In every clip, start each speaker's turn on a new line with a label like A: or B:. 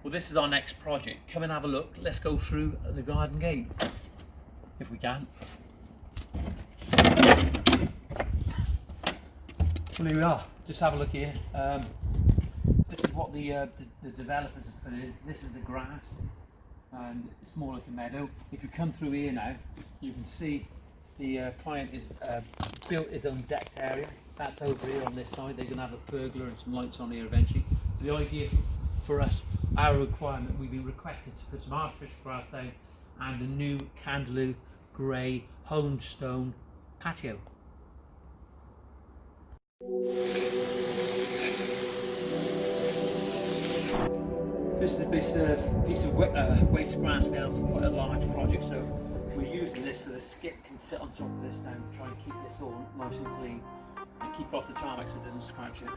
A: Well, this is our next project. Come and have a look. Let's go through the garden gate, if we can. Well, here we are. Just have a look here. This is what the developers have put in. This is the grass, and it's more like a meadow. If you come through here now, you can see the client is built his own decked area. That's over here on this side. They're going to have a pergola and some lights on here eventually. So the idea for us, our requirement, we've been requested to put some artificial grass down and a new Candaloo grey home stone patio. This is a piece of waste grass made for quite a large project, so we're using this so the skip can sit on top of this now and try and keep this all nice and clean and keep it off the tarmac so it doesn't scratch it.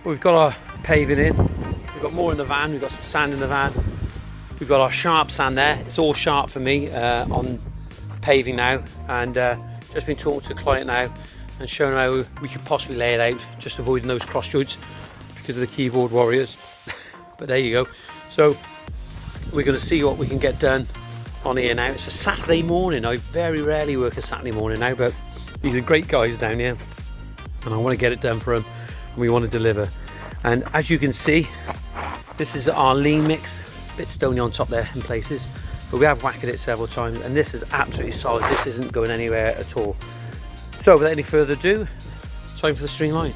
A: We've got our paving in, we've got more in the van, we've got some sand in the van, we've got our sharp sand there. It's all sharp for me on paving now, and just been talking to the client now and showing how we could possibly lay it out, just avoiding those cross joints because of the keyboard warriors. But there you go. So we're going to see what we can get done on here now. It's a Saturday morning. I very rarely work a Saturday morning now, but these are great guys down here and I want to get it done for them. We want to deliver, and as you can see, this is our lean mix. A bit stony on top there in places, but we have whacked it several times, and this is absolutely solid. This isn't going anywhere at all. So without any further ado, time for the string line.